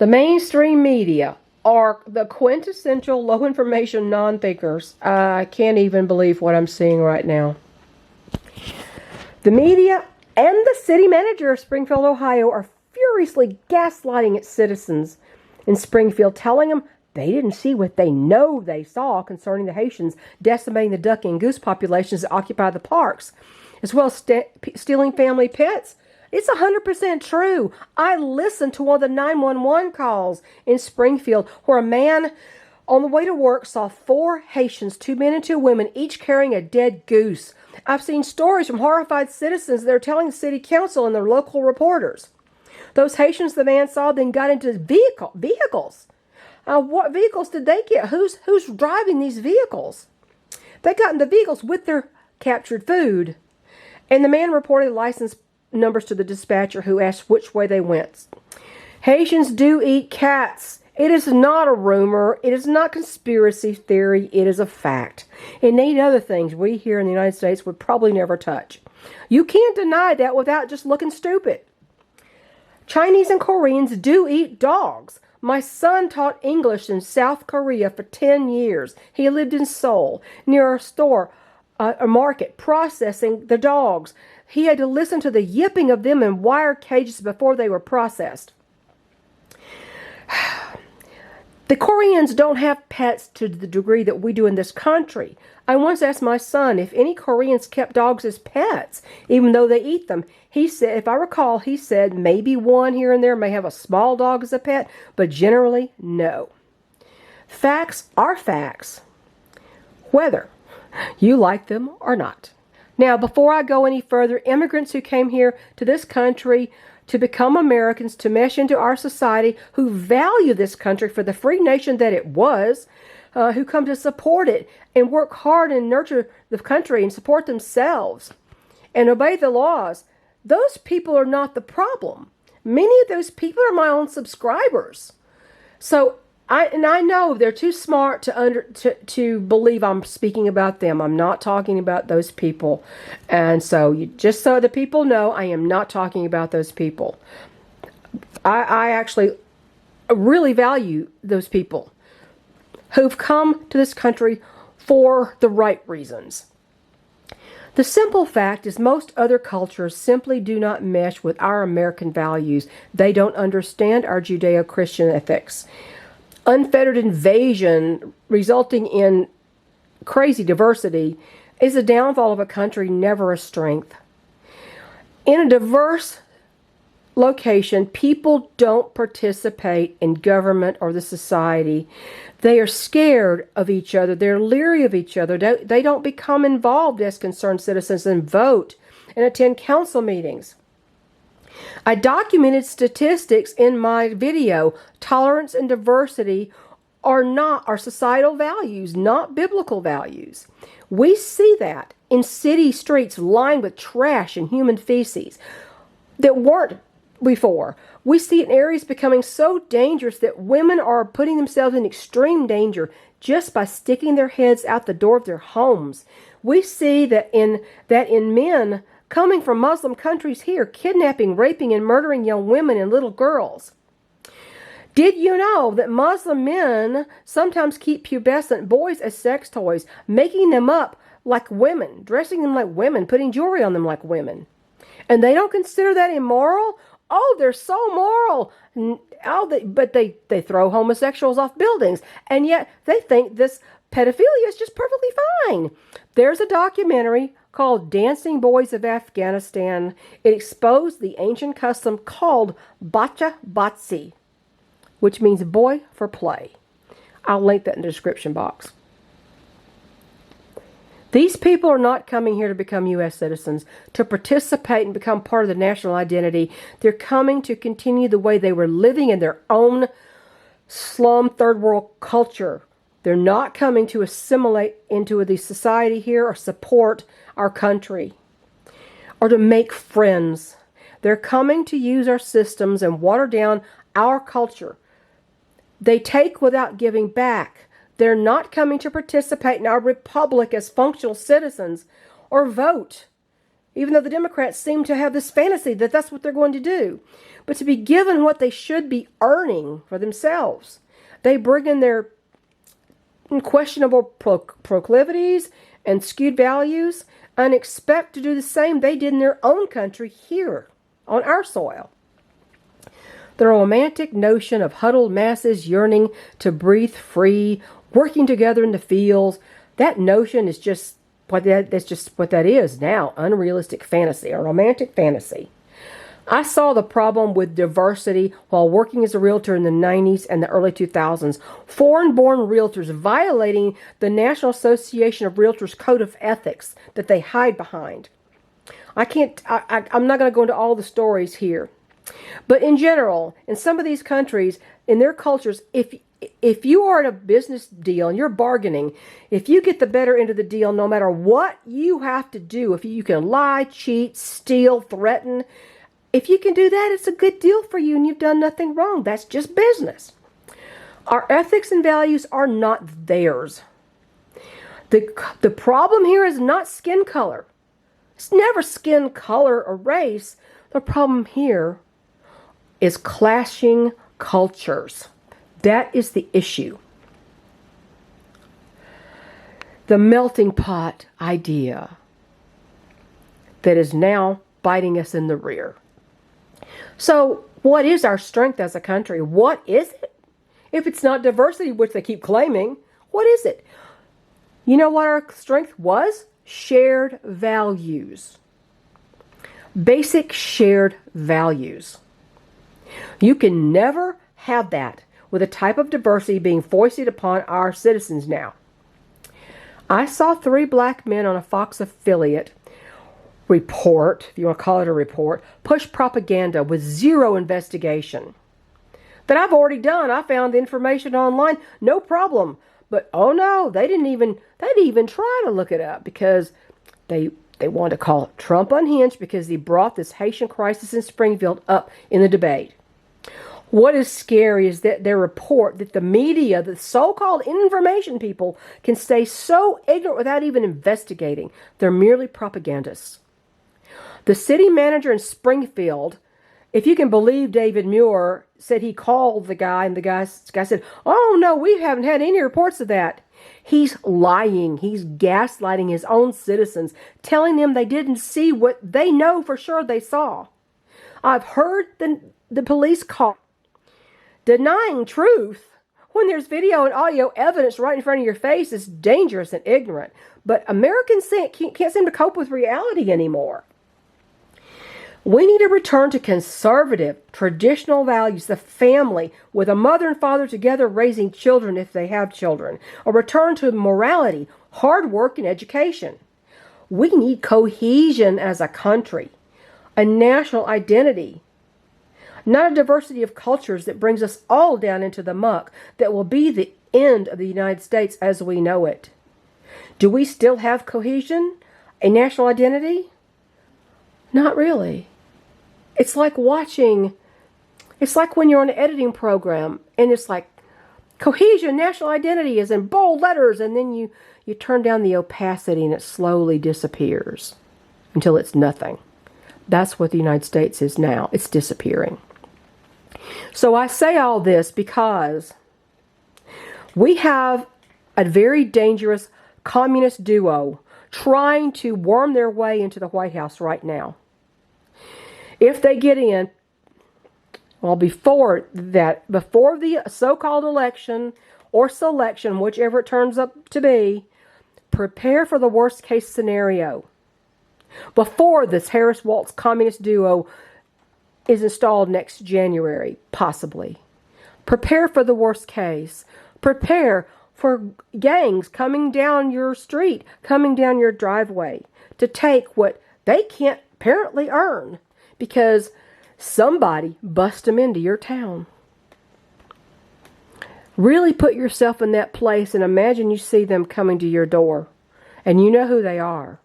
The mainstream media are the quintessential low information non-thinkers. I can't even believe what I'm seeing right now. The media and the city manager of Springfield, Ohio are furiously gaslighting its citizens in Springfield, telling them they didn't see what they know they saw concerning the Haitians decimating the duck and goose populations that occupy the parks, as well as stealing family pets. It's 100% true. I listened to one of the 911 calls in Springfield where a man on the way to work saw 4 Haitians, 2 men and 2 women, each carrying a dead goose. I've seen stories from horrified citizens that are telling the city council and their local reporters. Those Haitians the man saw then got into vehicles. What vehicles did they get? Who's driving these vehicles? They got in the vehicles with their captured food. And the man reported license numbers to the dispatcher, who asked which way they went. Haitians do eat cats. It is not a rumor. It is not conspiracy theory. It is a fact. And they eat other things we here in the United States would probably never touch. You can't deny that without just looking stupid. Chinese and Koreans do eat dogs. My son taught English in South Korea for 10 years. He lived in Seoul, near a store, a market, processing the dogs. He had to listen to the yipping of them in wire cages before they were processed. The Koreans don't have pets to the degree that we do in this country. I once asked my son if any Koreans kept dogs as pets, even though they eat them. He said, if I recall, he said maybe one here and there may have a small dog as a pet, but generally, no. Facts are facts, whether you like them or not. Now, before I go any further, immigrants who came here to this country to become Americans, to mesh into our society, who value this country for the free nation that it was, who come to support it and work hard and nurture the country and support themselves and obey the laws, those people are not the problem. Many of those people are my own subscribers. So I know they're too smart to believe I'm speaking about them. I'm not talking about those people. And so just so the people know, I am not talking about those people. I actually really value those people who've come to this country for the right reasons. The simple fact is most other cultures simply do not mesh with our American values. They don't understand our Judeo-Christian ethics. Unfettered invasion resulting in crazy diversity is a downfall of a country, never a strength. In a diverse location, people don't participate in government or the society. They are scared of each other. They're leery of each other. They don't become involved as concerned citizens and vote and attend council meetings. I documented statistics in my video. Tolerance and diversity are societal values, not biblical values. We see that in city streets lined with trash and human feces that weren't before. We see it in areas becoming so dangerous that women are putting themselves in extreme danger just by sticking their heads out the door of their homes. We see that in men coming from Muslim countries here, kidnapping, raping, and murdering young women and little girls. Did you know that Muslim men sometimes keep pubescent boys as sex toys, making them up like women, dressing them like women, putting jewelry on them like women? And they don't consider that immoral? Oh, they're so moral. But they throw homosexuals off buildings, and yet they think this pedophilia is just perfectly fine. There's a documentary called Dancing Boys of Afghanistan. It exposed the ancient custom called Bacha Batsi, which means boy for play. I'll link that in the description box. These people are not coming here to become U.S. citizens, to participate and become part of the national identity. They're coming to continue the way they were living in their own slum third world culture. They're not coming to assimilate into the society here or support our country or to make friends. They're coming to use our systems and water down our culture. They take without giving back. They're not coming to participate in our republic as functional citizens or vote. even though the Democrats seem to have this fantasy that that's what they're going to do. But to be given what they should be earning for themselves, they bring in their questionable proclivities and skewed values and expect to do the same they did in their own country here on our soil. The romantic notion of huddled masses yearning to breathe free, working together in the fields, that notion is just that's just what that is now, unrealistic fantasy, a romantic fantasy. I saw the problem with diversity while working as a realtor in the 90s and the early 2000s. Foreign-born realtors violating the National Association of Realtors Code of Ethics that they hide behind. I'm not going to go into all the stories here. But in general, in some of these countries, in their cultures, if you are in a business deal and you're bargaining, if you get the better end of the deal, no matter what you have to do, if you can lie, cheat, steal, threaten, if you can do that, it's a good deal for you and you've done nothing wrong. That's just business. Our ethics and values are not theirs. The problem here is not skin color. It's never skin color or race. The problem here is clashing cultures. That is the issue. The melting pot idea that is now biting us in the rear. So, what is our strength as a country? What is it? If it's not diversity, which they keep claiming, what is it? You know what our strength was? Shared values. Basic shared values. You can never have that with a type of diversity being foisted upon our citizens now. I saw 3 black men on a Fox affiliate report, if you want to call it a report, push propaganda with zero investigation. That I've already done. I found the information online, no problem. But oh no, they didn't even try to look it up because they wanted to call Trump unhinged because he brought this Haitian crisis in Springfield up in the debate. What is scary is that their report, that the media, the so-called information people, can stay so ignorant without even investigating. They're merely propagandists. The city manager in Springfield, if you can believe David Muir, said he called the guy, and the guy said, "Oh no, we haven't had any reports of that." He's lying. He's gaslighting his own citizens, telling them they didn't see what they know for sure they saw. I've heard the police call. Denying truth when there's video and audio evidence right in front of your face is dangerous and ignorant. But Americans can't seem to cope with reality anymore. We need to return to conservative, traditional values, the family, with a mother and father together raising children if they have children. A return to morality, hard work, and education. We need cohesion as a country, a national identity. Not a diversity of cultures that brings us all down into the muck that will be the end of the United States as we know it. Do we still have cohesion? A national identity? Not really. It's like when you're on an editing program and it's like, cohesion, national identity is in bold letters, and then you turn down the opacity and it slowly disappears until it's nothing. That's what the United States is now. It's disappearing. So I say all this because we have a very dangerous communist duo trying to worm their way into the White House right now. If they get in, well, before the so-called election or selection, whichever it turns up to be, prepare for the worst case scenario. Before this Harris-Walz communist duo is installed next January, possibly. Prepare for the worst case. Prepare for gangs coming down your street, coming down your driveway to take what they can't apparently earn because somebody bust them into your town. Really put yourself in that place and imagine you see them coming to your door and you know who they are.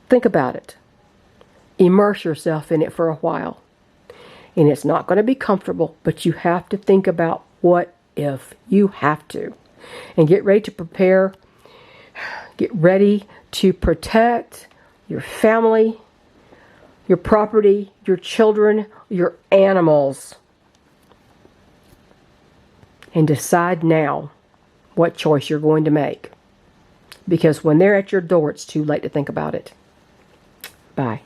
Think about it. Immerse yourself in it for a while. And it's not going to be comfortable, but you have to think about what if. You have to. And get ready to prepare Get ready to protect your family, your property, your children, your animals. And decide now what choice you're going to make. Because when they're at your door, it's too late to think about it. Bye.